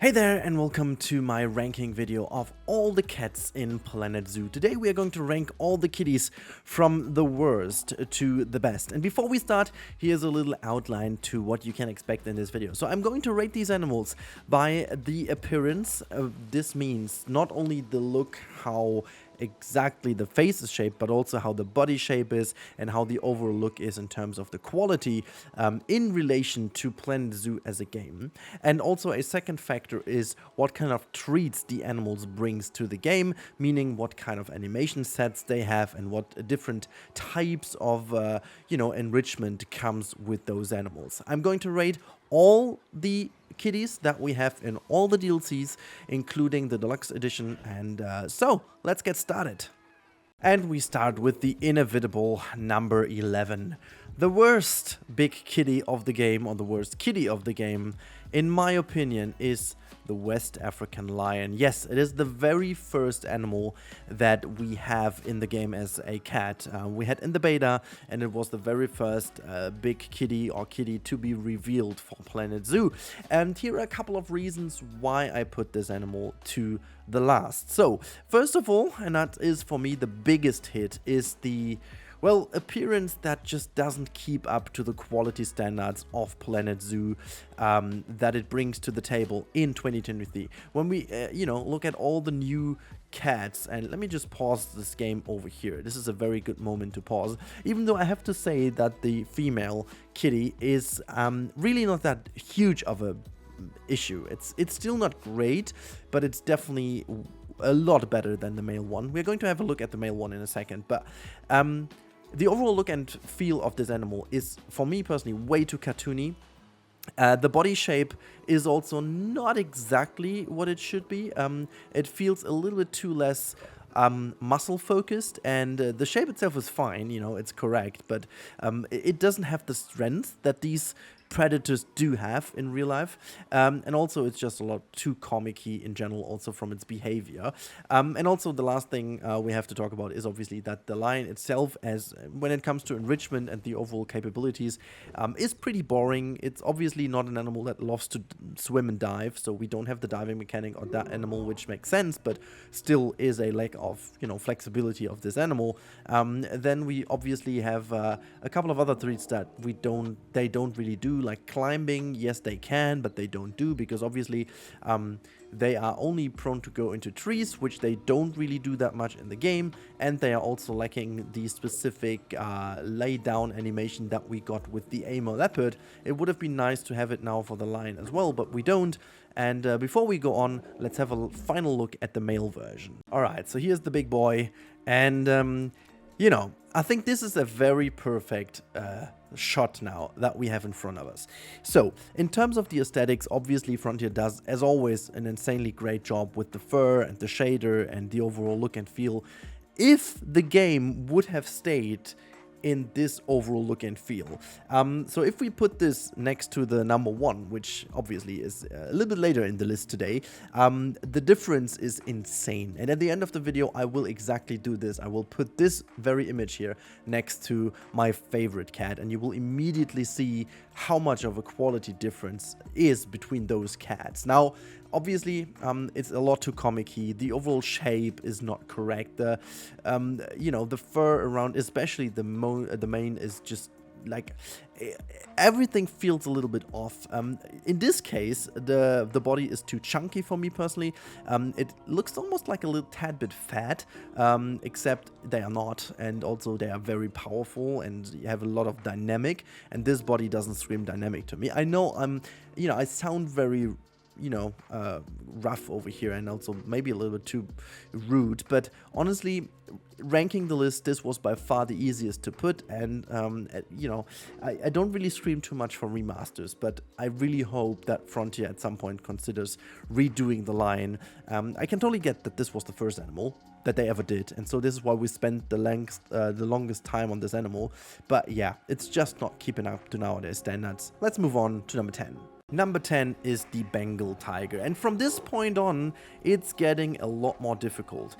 Hey there and welcome to my ranking video of all the cats in Planet Zoo. Today we are going to rank all the kitties from the worst to the best. And before we start, here's a little outline to what you can expect in this video. So I'm going to rate these animals by the appearance. This means not only the look, how exactly the face is shaped, but also how the body shape is and how the overall look is in terms of the quality in relation to Planet Zoo as a game. And also a second factor is what kind of treats the animals brings to the game, meaning what kind of animation sets they have and what different types of enrichment comes with those animals. I'm going to rate all the kitties that we have in all the DLCs, including the deluxe edition, and so let's get started. And we start with the inevitable number 11. The worst big kitty of the game, or the worst kitty of the game, in my opinion, is the West African lion. Yes, it is the very first animal that we have in the game as a cat. We had in the beta, and it was the very first big kitty or kitty to be revealed for Planet Zoo. And here are a couple of reasons why I put this animal to the last. So, first of all, and that is for me the biggest hit, is the appearance that just doesn't keep up to the quality standards of Planet Zoo that it brings to the table in 2023. When we, look at all the new cats, and let me just pause this game over here. This is a very good moment to pause, even though I have to say that the female kitty is really not that huge of a issue. It's still not great, but it's definitely a lot better than the male one. We're going to have a look at the male one in a second, but the overall look and feel of this animal is, for me personally, way too cartoony. The body shape is also not exactly what it should be. It feels a little bit too less muscle focused, and the shape itself is fine, it's correct, but it doesn't have the strength that these predators do have in real life, and also it's just a lot too comic-y in general, also from its behavior. And also the last thing we have to talk about is obviously that the lion itself, as when it comes to enrichment and the overall capabilities, is pretty boring. It's obviously not an animal that loves to swim and dive, so we don't have the diving mechanic on that animal, which makes sense, but still is a lack of flexibility of this animal. Then we obviously have a couple of other traits that they don't really do, like climbing. Yes, they can, but they don't do, because obviously they are only prone to go into trees, which they don't really do that much in the game, and they are also lacking the specific lay down animation that we got with the leopard. It would have been nice to have it now for the lion as well, but we don't. And before we go on, let's have a final look at the male version. Alright, so here's the big boy, and I think this is a very perfect shot now that we have in front of us. So, in terms of the aesthetics, obviously Frontier does, as always, an insanely great job with the fur and the shader and the overall look and feel. If the game would have stayed in this overall look and feel. So if we put this next to the number 1, which obviously is a little bit later in the list today, the difference is insane. And at the end of the video, I will exactly do this. I will put this very image here next to my favorite cat, and you will immediately see how much of a quality difference is between those cats. Now, obviously, it's a lot too comic-y. The overall shape is not correct. The fur around, especially the mane, is just like everything feels a little bit off. In this case, the body is too chunky for me personally. It looks almost like a little tad bit fat, except they are not, and also they are very powerful and you have a lot of dynamic, and this body doesn't scream dynamic to me. I know I sound very rough over here, and also maybe a little bit too rude, but honestly, ranking the list, this was by far the easiest to put, and I don't really scream too much for remasters, but I really hope that Frontier at some point considers redoing the line. I can totally get that this was the first animal that they ever did, and so this is why we spent the longest time on this animal, but yeah, it's just not keeping up to nowadays standards. Let's move on to number 10. Number 10 is the Bengal tiger, and from this point on, it's getting a lot more difficult.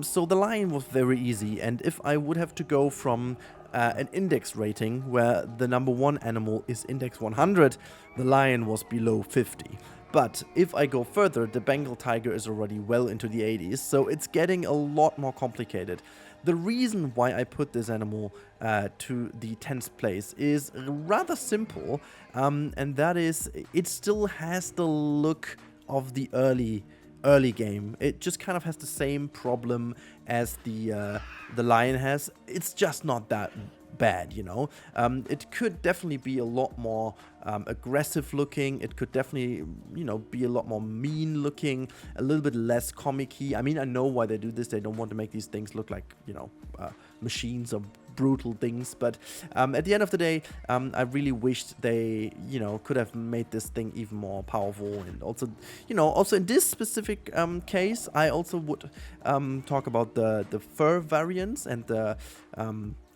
So the lion was very easy, and if I would have to go from an index rating where the number 1 animal is index 100, the lion was below 50. But if I go further, the Bengal tiger is already well into the 80s, so it's getting a lot more complicated. The reason why I put this animal to the 10th place is rather simple, and that is it still has the look of the early game. It just kind of has the same problem as the lion has. It's just not that bad, you know. It could definitely be a lot more aggressive looking. It could definitely, you know, be a lot more mean looking, a little bit less comic-y. I mean, I know why they do this. They don't want to make these things look like, you know, machines or brutal things, but at the end of the day, I really wished they, you know, could have made this thing even more powerful. And also, you know, also in this specific case, I also would talk about the fur variants and the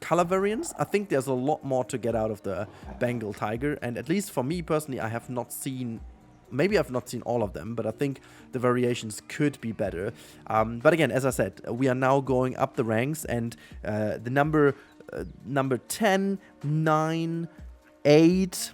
color variants. I think there's a lot more to get out of the Bengal tiger, and at least for me personally, I have not seen, maybe I've not seen all of them, but I think the variations could be better. But again, as I said, we are now going up the ranks, and the number 10, 9, 8,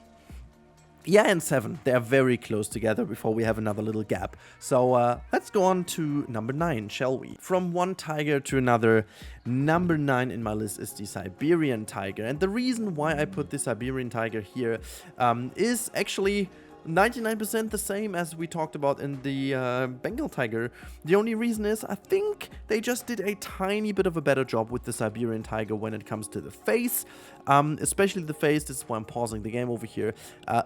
yeah, and 7, they are very close together before we have another little gap. So let's go on to number 9, shall we? From one tiger to another, number 9 in my list is the Siberian tiger. And the reason why I put the Siberian tiger here is actually 99% the same as we talked about in the Bengal tiger. The only reason is I think they just did a tiny bit of a better job with the Siberian tiger when it comes to the face. Especially the face, this is why I'm pausing the game over here,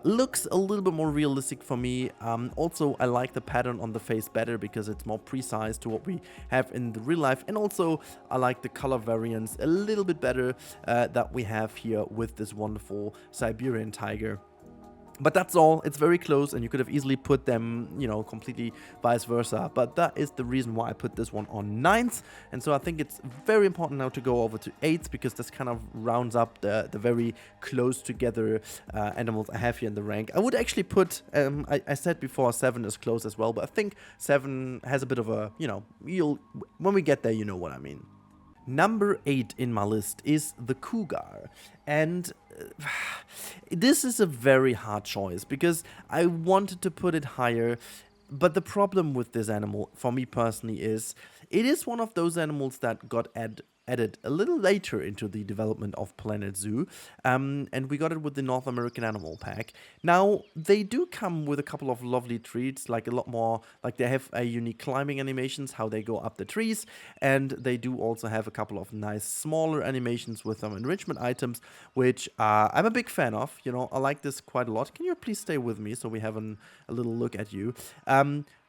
looks a little bit more realistic for me. Also, I like the pattern on the face better because it's more precise to what we have in the real life. And also, I like the color variants a little bit better that we have here with this wonderful Siberian tiger. But that's all. It's very close, and you could have easily put them, you know, completely vice versa. But that is the reason why I put this one on 9th. And so I think it's very important now to go over to 8th, because this kind of rounds up the very close together animals I have here in the rank. I would actually put, I said before 7 is close as well, but I think 7 has a bit of a, you know, when we get there, you know what I mean. Number 8 in my list is the Cougar, and this is a very hard choice because I wanted to put it higher, but the problem with this animal, for me personally, is it is one of those animals that got added a little later into the development of Planet Zoo, and we got it with the North American Animal Pack. Now, they do come with a couple of lovely treats, like a lot more, like they have a unique climbing animations, how they go up the trees, and they do also have a couple of nice smaller animations with some enrichment items, which I'm a big fan of. You know, I like this quite a lot. Can you please stay with me so we have a little look at you?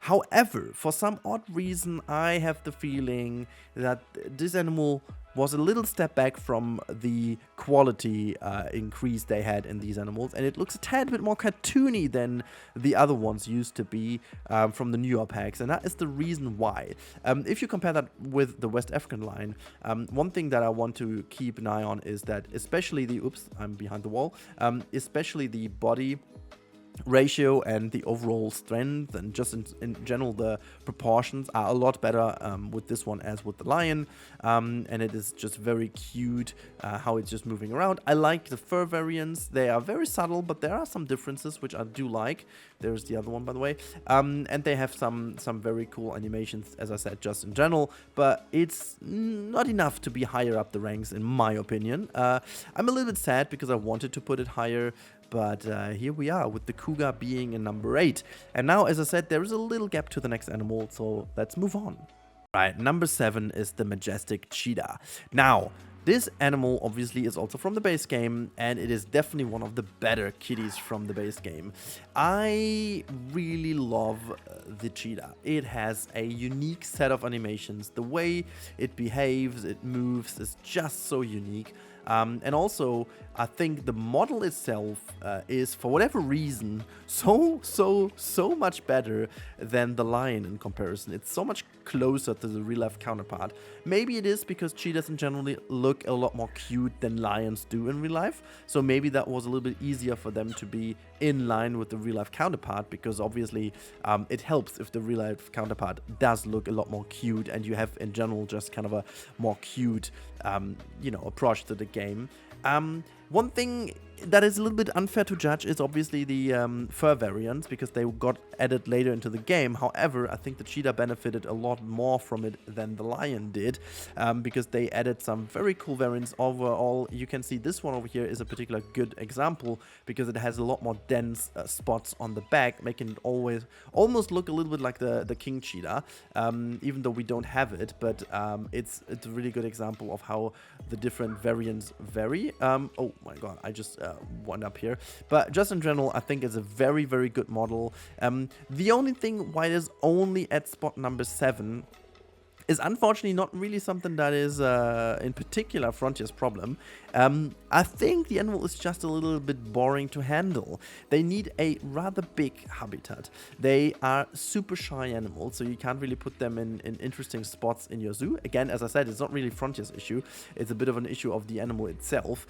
However, for some odd reason, I have the feeling that this animal was a little step back from the quality increase they had in these animals, and it looks a tad bit more cartoony than the other ones used to be from the newer packs, and that is the reason why. If you compare that with the West African line, one thing that I want to keep an eye on is that especially the, oops, I'm behind the wall, especially the body ratio and the overall strength and just in general the proportions are a lot better with this one as with the lion, and it is just very cute how it's just moving around. I like the fur variants. They are very subtle, but there are some differences which I do like. There's the other one, by the way, and they have some very cool animations, as I said, just in general, but it's not enough to be higher up the ranks in my opinion. I'm a little bit sad because I wanted to put it higher, but here we are with the Cougar being in number 8. And now, as I said, there is a little gap to the next animal, so let's move on. Right, number 7 is the majestic cheetah. Now, this animal obviously is also from the base game, and it is definitely one of the better kitties from the base game. I really love the cheetah. It has a unique set of animations. The way it behaves, it moves, is just so unique. And also, I think the model itself is, for whatever reason, so much better than the lion in comparison. It's so much closer to the real-life counterpart. Maybe it is because cheetahs in general look a lot more cute than lions do in real life. So maybe that was a little bit easier for them to be in line with the real-life counterpart, because obviously it helps if the real-life counterpart does look a lot more cute and you have in general just kind of a more cute, you know, approach to the game. One thing that is a little bit unfair to judge is obviously the fur variants, because they got added later into the game. However, I think the cheetah benefited a lot more from it than the lion did, because they added some very cool variants. Overall, you can see this one over here is a particular good example, because it has a lot more dense spots on the back, making it almost look a little bit like the king cheetah, even though we don't have it. But it's a really good example of how the different variants vary. Oh my god, I just one up here, but just in general, I think it's a very, very good model. The only thing why it is only at spot number 7 is unfortunately not really something that is in particular Frontier's problem. I think the animal is just a little bit boring to handle. They need a rather big habitat. They are super shy animals, so you can't really put them in interesting spots in your zoo. Again, as I said, it's not really Frontier's issue. It's a bit of an issue of the animal itself.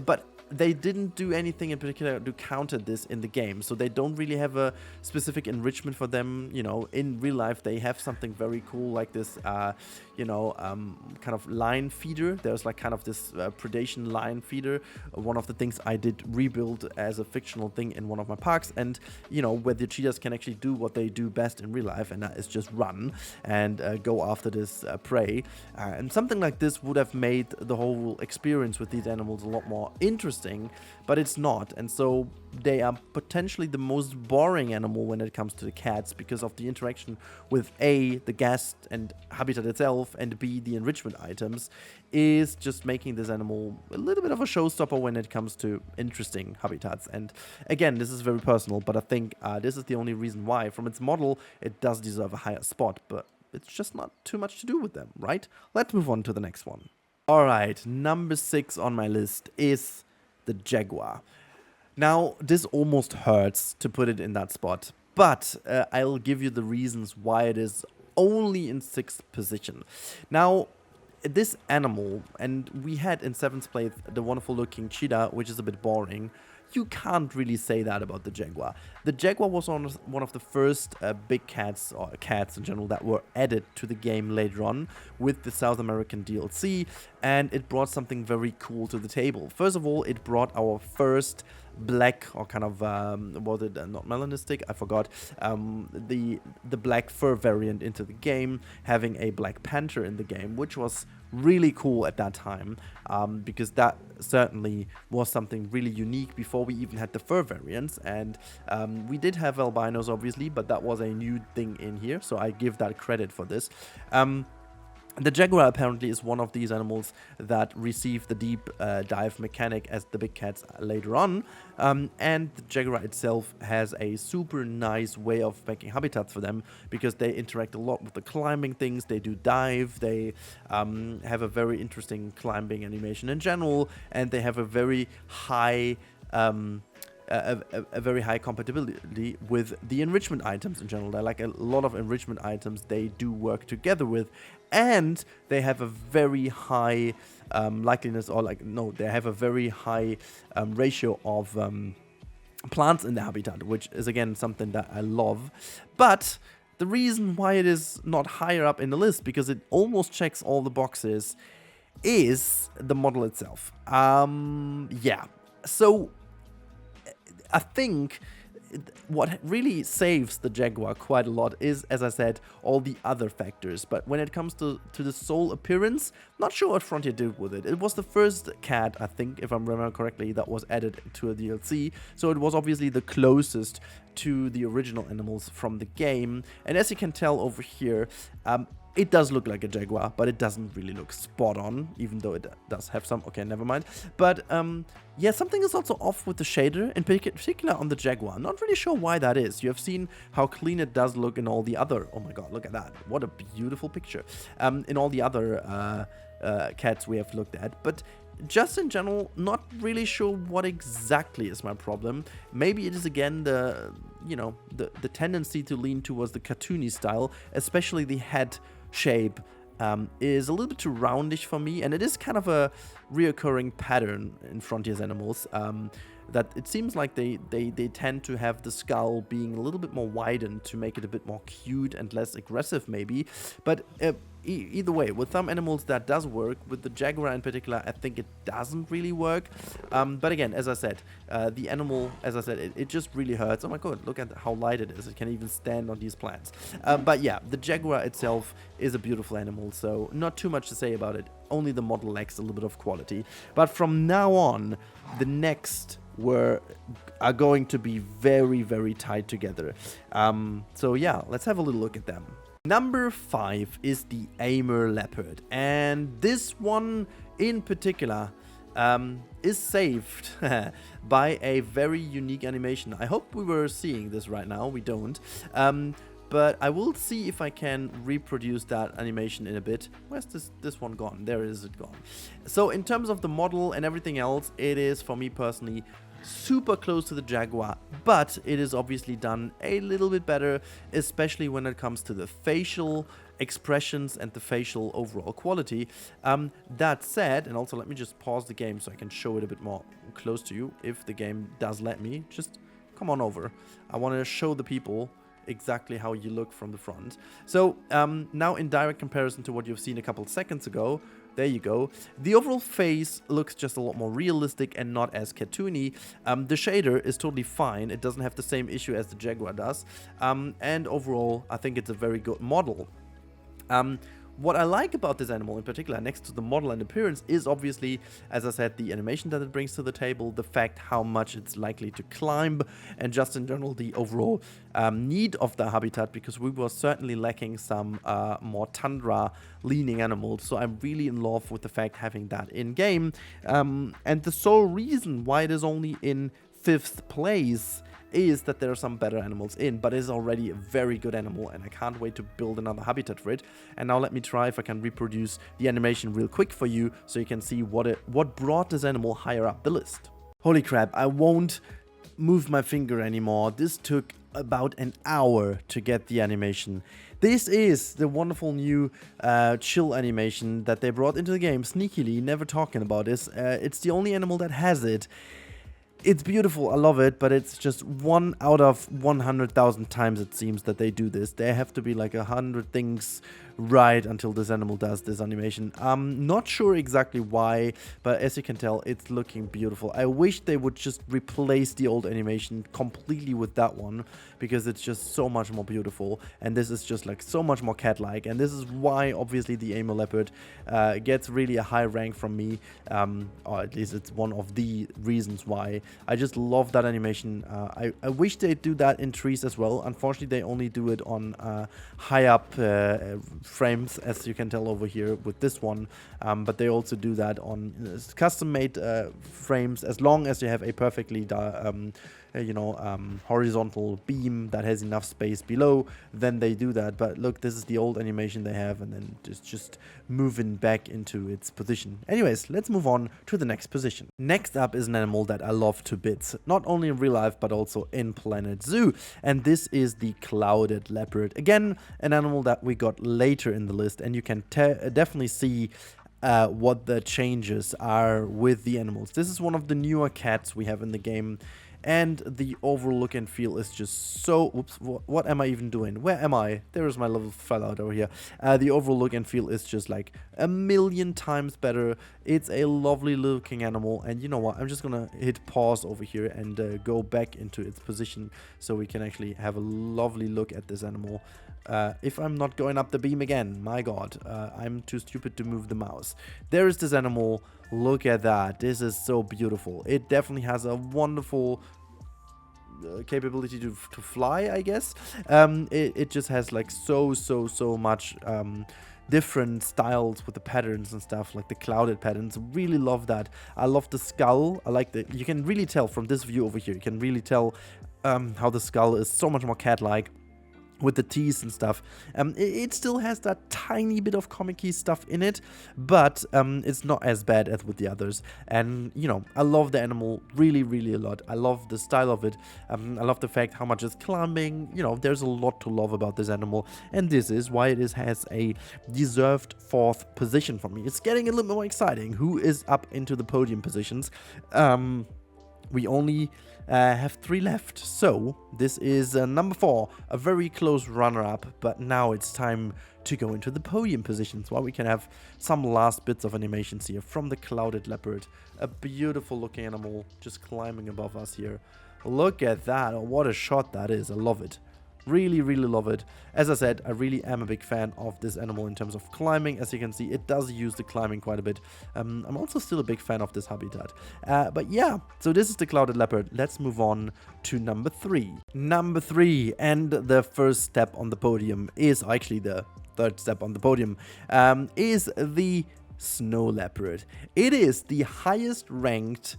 But they didn't do anything in particular to counter this in the game, so they don't really have a specific enrichment for them. You know, in real life they have something very cool like this, kind of line feeder. There's like kind of this predation line feeder, one of the things I did rebuild as a fictional thing in one of my parks, and you know, where the cheetahs can actually do what they do best in real life, and that is just run and go after this prey. And something like this would have made the whole experience with these animals a lot more interesting, but it's not. And so they are potentially the most boring animal when it comes to the cats, because of the interaction with A, the guest and habitat itself, and B, the enrichment items, is just making this animal a little bit of a showstopper when it comes to interesting habitats. And again, this is very personal, but I think this is the only reason why. From its model, it does deserve a higher spot, but it's just not too much to do with them, right? Let's move on to the next one. Alright, number 6 on my list is the Jaguar. Now, this almost hurts to put it in that spot, but I'll give you the reasons why it is only in 6th position. Now, this animal, and we had in 7th place the wonderful looking cheetah, which is a bit boring. You can't really say that about the Jaguar. The Jaguar was one of the first big cats, or cats in general, that were added to the game later on with the South American DLC, and it brought something very cool to the table. First of all, it brought our first black, or kind of, was it not melanistic? I forgot. The black fur variant into the game, having a black panther in the game, which was really cool at that time, because that certainly was something really unique before we even had the fur variants. And we did have albinos, obviously, but that was a new thing in here, so I give that credit for this. The Jaguar apparently is one of these animals that receive the deep dive mechanic as the big cats later on, and the Jaguar itself has a super nice way of making habitats for them, because they interact a lot with the climbing things. They do dive, they have a very interesting climbing animation in general, and they have a very high a very high compatibility with the enrichment items in general. They're like a lot of enrichment items they do work together with, and they have a very high likeliness, or like, no, they have a very high ratio of plants in the habitat, which is again something that I love. But the reason why it is not higher up in the list, because it almost checks all the boxes, is the model itself. Yeah, so I think what really saves the Jaguar quite a lot is, as I said, all the other factors. But when it comes to the sole appearance, not sure what Frontier did with it. It was the first cat, I think, if I remember correctly, that was added to a DLC. So it was obviously the closest to the original animals from the game. And as you can tell over here, it does look like a Jaguar, but it doesn't really look spot on, even though it does have some... Okay, never mind. But, yeah, something is also off with the shader, in particular on the Jaguar. Not really sure why that is. You have seen how clean it does look in all the other... Oh my god, look at that. What a beautiful picture. In all the other cats we have looked at. But just in general, not really sure what exactly is my problem. Maybe it is, again, the tendency to lean towards the cartoony style, especially the head shape is a little bit too roundish for me, and it is kind of a reoccurring pattern in Frontier's animals. that it seems like they tend to have the skull being a little bit more widened to make it a bit more cute and less aggressive maybe. But either way, with some animals that does work. With the Jaguar in particular, I think it doesn't really work. But again, as I said, the animal, as I said, it just really hurts. Oh my god, look at how light it is. It can even stand on these plants. But yeah, the Jaguar itself is a beautiful animal, so not too much to say about it. Only the model lacks a little bit of quality. But from now on, the next are going to be very, very tied together. So yeah, let's have a little look at them. Number 5 is the leopard, and this one in particular is saved by a very unique animation. I hope we were seeing this right now. We don't. But I will see if I can reproduce that animation in a bit. Where's this one gone? There is it gone. So in terms of the model and everything else, it is, for me personally, super close to the Jaguar, but it is obviously done a little bit better, especially when it comes to the facial expressions and the facial overall quality. That said, and also let me just pause the game so I can show it a bit more close to you, if the game does let me. Just come on over. I want to show the people exactly how you look from the front. So now in direct comparison to what you've seen a couple seconds ago, there you go. The overall face looks just a lot more realistic and not as cartoony. The shader is totally fine. It doesn't have the same issue as the Jaguar does. And overall, I think it's a very good model. What I like about this animal in particular, next to the model and appearance, is obviously, as I said, the animation that it brings to the table, the fact how much it's likely to climb, and just in general the overall need of the habitat, because we were certainly lacking some more tundra-leaning animals. So I'm really in love with the fact having that in-game. And the sole reason why it is only in 5th place is that there are some better animals in, but it is already a very good animal, and I can't wait to build another habitat for it. And now let me try if I can reproduce the animation real quick for you, so you can see what brought this animal higher up the list. Holy crap, I won't move my finger anymore. This took about an hour to get the animation. This is the wonderful new chill animation that they brought into the game, sneakily, never talking about this. It's the only animal that has it. It's beautiful, I love it, but it's just 1 out of 100,000 times it seems that they do this. There have to be like 100 things right until this animal does this animation. I'm not sure exactly why, but as you can tell, it's looking beautiful. I wish they would just replace the old animation completely with that one, because it's just so much more beautiful, and this is just like so much more cat-like, and this is why obviously the leopard gets really a high rank from me, or at least it's one of the reasons why. I just love that animation. I wish they'd do that in trees as well. Unfortunately, they only do it on high up frames, as you can tell over here with this one, but they also do that on custom-made frames, as long as you have a perfectly horizontal beam that has enough space below, then they do that. But look, this is the old animation they have, and then it's just moving back into its position. Anyways, let's move on to the next position. Next up is an animal that I love to bits, not only in real life but also in Planet Zoo, and this is the clouded leopard. Again, an animal that we got later in the list, and you can definitely see what the changes are with the animals. This is one of the newer cats we have in the game, and the overall look and feel is just so... Oops, what am I even doing? Where am I? There is my little fella out over here. The overall look and feel is just like a million times better. It's a lovely looking animal, and you know what? I'm just gonna hit pause over here and go back into its position so we can actually have a lovely look at this animal. If I'm not going up the beam again, my god, I'm too stupid to move the mouse. There is this animal. Look at that. This is so beautiful. It definitely has a wonderful capability to fly, I guess. It just has like so much different styles with the patterns and stuff, like the clouded patterns. Really love that. I love the skull. I like the... You can really tell from this view over here. You can really tell how the skull is so much more cat-like, with the teeth and stuff. It still has that tiny bit of comic-y stuff in it, but it's not as bad as with the others. And you know, I love the animal really a lot. I love the style of it. I love the fact how much it's climbing. You know, there's a lot to love about this animal, and this is why it has a deserved 4th position for me. It's getting a little more exciting. Who is up into the podium positions? we only have 3 left. So this is number 4, a very close runner-up, but now it's time to go into the podium positions while we can have some last bits of animations here from the clouded leopard. A beautiful looking animal just climbing above us here. Look at that. Oh, what a shot that is. I love it. Really, really love it. As I said, I really am a big fan of this animal in terms of climbing. As you can see, it does use the climbing quite a bit. I'm also still a big fan of this habitat. But yeah, so this is the clouded leopard. Let's move on to number 3. Number 3, and the first step on the podium is actually the third step on the podium, is the snow leopard. It is the highest ranked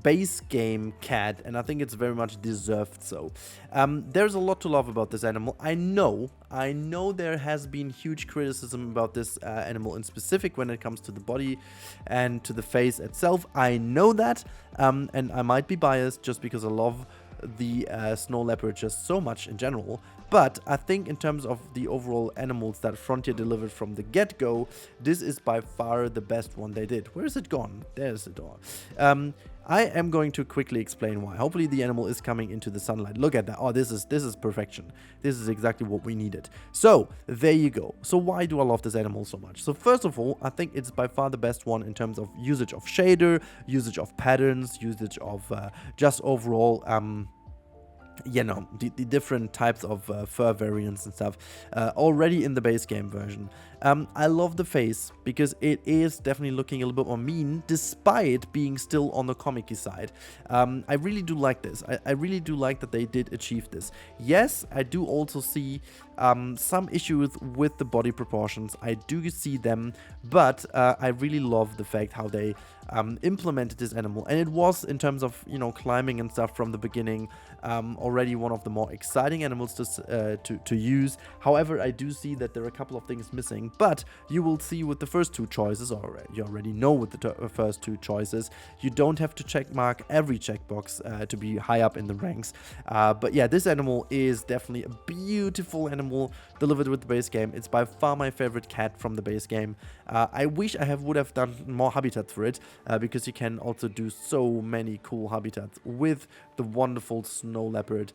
base game cat, and I think it's very much deserved so. There's a lot to love about this animal. I know there has been huge criticism about this animal in specific when it comes to the body and to the face itself. I know that, and I might be biased just because I love the snow leopard just so much in general, but I think in terms of the overall animals that Frontier delivered from the get-go, this is by far the best one they did. Where is it gone? There's the door. I am going to quickly explain why. Hopefully the animal is coming into the sunlight. Look at that. Oh, this is perfection. This is exactly what we needed. So there you go. So why do I love this animal so much? So first of all, I think it's by far the best one in terms of usage of shader, usage of patterns, usage of just overall you know, the different types of fur variants and stuff already in the base game version. I love the face because it is definitely looking a little bit more mean despite being still on the comic-y side. I really do like this. I really do like that they did achieve this. Yes, I do also see some issues with the body proportions. I do see them, but I really love the fact how they implemented this animal, and it was, in terms of, you know, climbing and stuff from the beginning, already one of the more exciting animals to use. However, I do see that there are a couple of things missing, but you will see with the first 2 choices, or you already know with the first 2 choices, you don't have to check mark every checkbox to be high up in the ranks. But yeah, this animal is definitely a beautiful animal delivered with the base game. It's by far my favorite cat from the base game. I wish I would have done more habitats for it, because you can also do so many cool habitats with the wonderful snow leopard.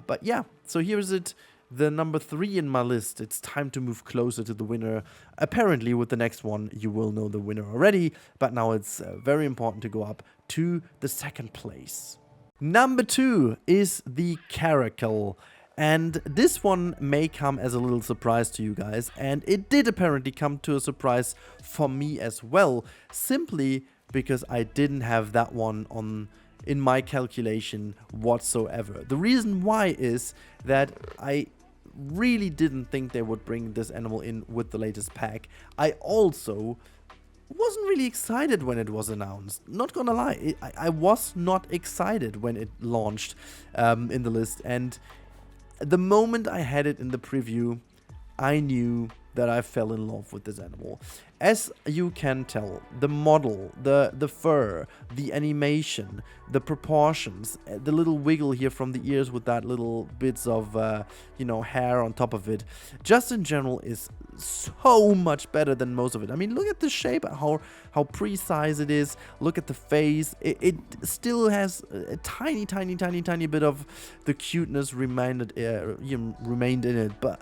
But yeah, so here's it, the number 3 in my list. It's time to move closer to the winner. Apparently with the next one you will know the winner already, but now it's very important to go up to the 2nd place. Number 2 is the Caracal. And this one may come as a little surprise to you guys, and it did apparently come to a surprise for me as well, simply because I didn't have that one in my calculation whatsoever. The reason why is that I really didn't think they would bring this animal in with the latest pack. I also wasn't really excited when it was announced. Not gonna lie, I was not excited when it launched in the list, and the moment I had it in the preview, I knew that I fell in love with this animal. As you can tell, the model, the fur, the animation, the proportions, the little wiggle here from the ears with that little bits of, you know, hair on top of it, just in general is so much better than most of it. I mean, look at the shape, how precise it is. Look at the face. It still has a tiny bit of the cuteness remained in it, but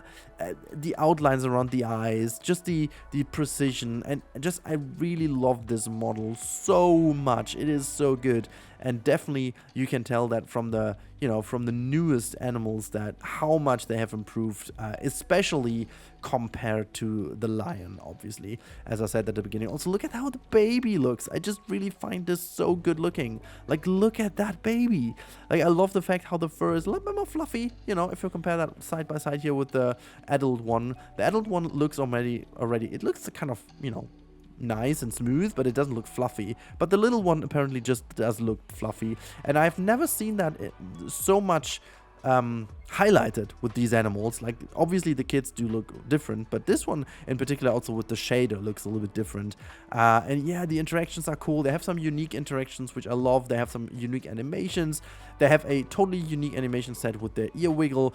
the outlines around the eyes, just the precision, and just I really love this model so much. It is so good, and definitely you can tell that from the, you know, from the newest animals, that how much they have improved, especially compared to the lion, obviously, as I said at the beginning. Also, look at how the baby looks. I just really find this so good looking. Like, look at that baby. Like, I love the fact how the fur is a little bit more fluffy, you know, if you compare that side by side here with the adult one. The adult one looks already, it looks kind of, you know, nice and smooth, but it doesn't look fluffy. But the little one apparently just does look fluffy, and I've never seen that so much highlighted with these animals. Like, obviously the kids do look different, but this one in particular, also with the shader, looks a little bit different. And yeah, the interactions are cool. They have some unique interactions, which I love. They have some unique animations. They have a totally unique animation set with the ear wiggle.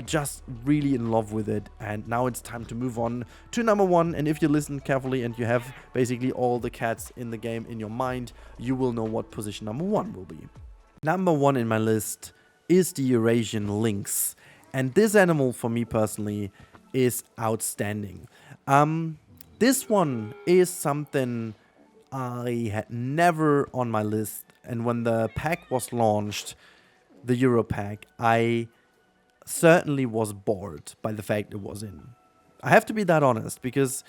Just really in love with it. And now it's time to move on to number 1. And if you listen carefully and you have basically all the cats in the game in your mind, you will know what position number 1 will be. Number one in my list is the Eurasian lynx. And this animal, for me personally, is outstanding. This one is something I had never on my list. And when the pack was launched, the Euro pack, I certainly was bored by the fact it was in. I have to be that honest, because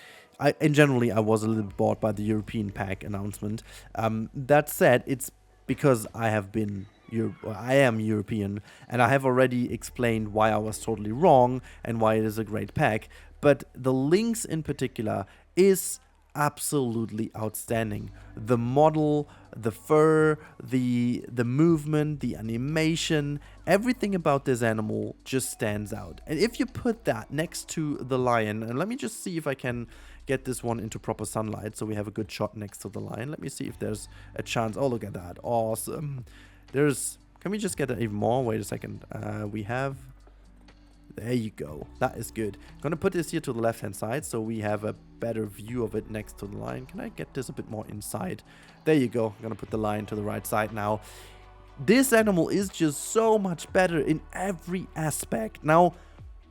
generally I was a little bit bored by the European pack announcement. That said, it's because I am European, and I have already explained why I was totally wrong and why it is a great pack. But the lynx in particular is absolutely outstanding. The model, the fur, the movement, the animation, everything about this animal just stands out. And if you put that next to the lion, and let me just see if I can get this one into proper sunlight so we have a good shot next to the lion. Let me see if there's a chance. Oh, look at that. Awesome. Can we just get that even more? Wait a second. There you go. That is good. I'm gonna put this here to the left hand side so we have a better view of it next to the lion. Can I get this a bit more inside? There you go. I'm gonna put the lion to the right side now. This animal is just so much better in every aspect. Now,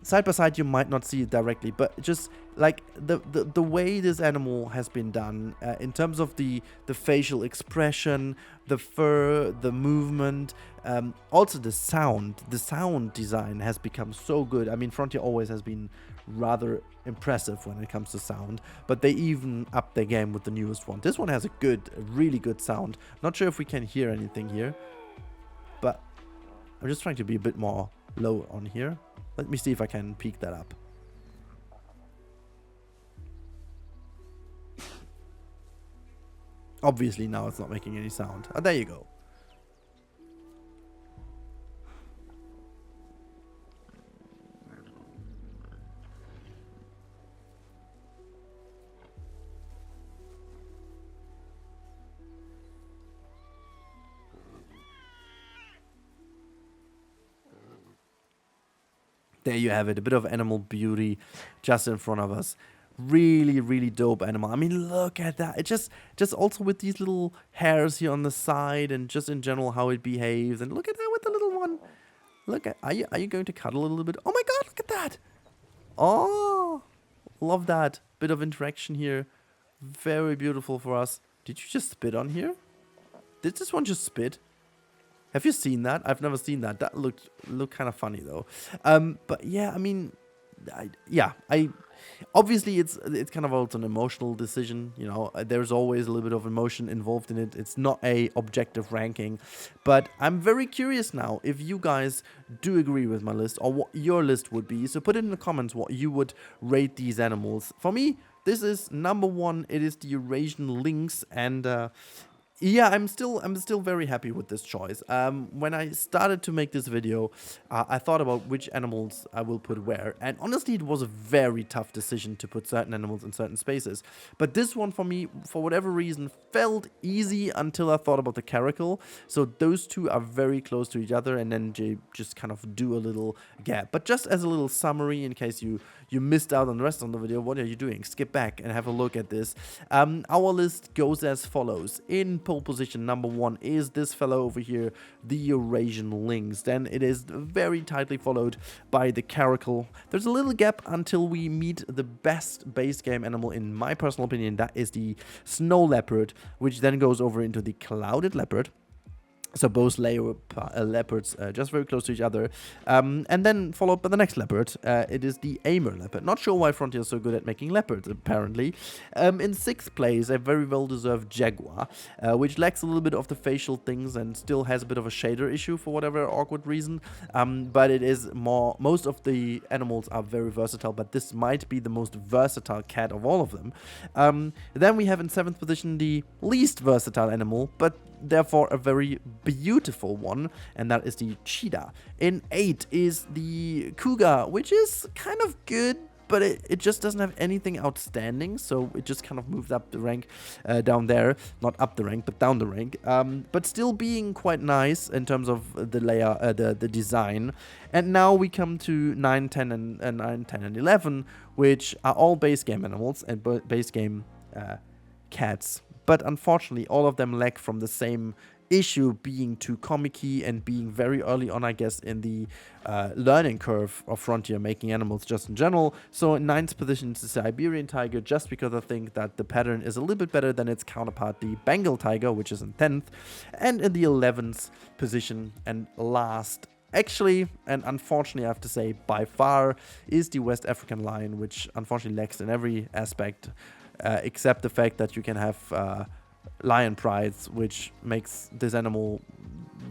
side by side you might not see it directly, but just like the way this animal has been done in terms of the facial expression, the fur, the movement, also the sound design has become so good. I mean, Frontier always has been rather impressive when it comes to sound, but they even upped their game with the newest one. This one has a really good sound. Not sure if we can hear anything here, but I'm just trying to be a bit more low on here. Let me see if I can peak that up. Obviously now it's not making any sound. Oh, there you go. There you have it, a bit of animal beauty just in front of us. Really, really dope animal. I mean, look at that. It just also with these little hairs here on the side, and just in general how it behaves. And look at that with the little one. Look at, are you going to cuddle a little bit? Oh my god, look at that. Oh, love that bit of interaction here. Very beautiful for us. Did you just spit on here? Did this one just spit? Have you seen that? I've never seen that. That looked kind of funny though. But yeah, I mean, obviously it's kind of also an emotional decision. You know, there's always a little bit of emotion involved in it. It's not a objective ranking, but I'm very curious now if you guys do agree with my list or what your list would be. So put it in the comments what you would rate these animals. For me, this is number one. It is the Eurasian lynx, and yeah, I'm still very happy with this choice. When I started to make this video, I thought about which animals I will put where, and honestly, it was a very tough decision to put certain animals in certain spaces. But this one for me, for whatever reason, felt easy until I thought about the Caracal. So those two are very close to each other, and then they just kind of do a little gap. But just as a little summary, in case you missed out on the rest of the video, what are you doing? Skip back and have a look at this. Our list goes as follows. In pole position, number one is this fellow over here, the Eurasian lynx. Then it is very tightly followed by the Caracal. There's a little gap until we meet the best base game animal, in my personal opinion. That is the snow leopard, which then goes over into the clouded leopard. So both leopards just very close to each other. And then followed by the next leopard. It is the Amur leopard. Not sure why Frontier is so good at making leopards, apparently. In sixth place, a very well-deserved Jaguar, which lacks a little bit of the facial things and still has a bit of a shader issue for whatever awkward reason. But it is most of the animals are very versatile, but this might be the most versatile cat of all of them. Then we have in seventh position the least versatile animal, but therefore a very beautiful one, and that is the cheetah. In 8 is the cougar, which is kind of good, but it just doesn't have anything outstanding, so it just kind of moved up the rank down there. Not up the rank, but down the rank. But still being quite nice in terms of the layer, the design. And now we come to 9, 10, and 9, 10, and 11, which are all base game animals and base game cats. But unfortunately, all of them lack from the same issue being too comic-y and being very early on, I guess, in the learning curve of Frontier making animals just in general. So in 9th position is the Siberian tiger, just because I think that the pattern is a little bit better than its counterpart, the Bengal tiger, which is in 10th. And in the 11th position and last, actually, and unfortunately I have to say by far, is the West African lion, which unfortunately lacks in every aspect, except the fact that you can have lion prides, which makes this animal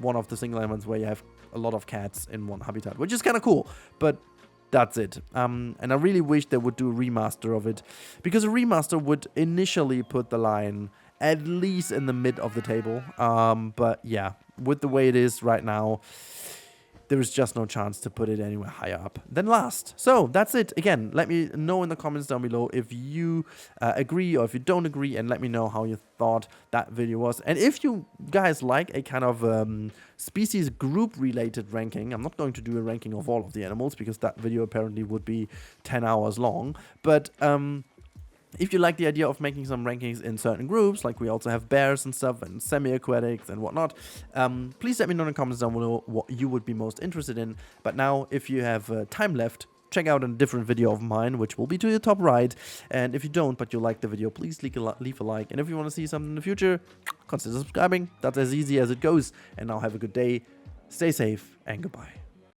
one of the single elements where you have a lot of cats in one habitat, which is kind of cool, but that's it. And I really wish they would do a remaster of it, because a remaster would initially put the lion at least in the mid of the table, but yeah, with the way it is right now, there is just no chance to put it anywhere higher up than last. So that's it. Again, let me know in the comments down below if you agree or if you don't agree, and let me know how you thought that video was. And if you guys like a kind of species group related ranking, I'm not going to do a ranking of all of the animals because that video apparently would be 10 hours long, but if you like the idea of making some rankings in certain groups, like we also have bears and stuff and semi-aquatics and whatnot, please let me know in the comments down below what you would be most interested in. But now, if you have time left, check out a different video of mine, which will be to your top right. And if you don't, but you like the video, please leave a like. And if you want to see something in the future, consider subscribing. That's as easy as it goes. And now have a good day, stay safe, and goodbye.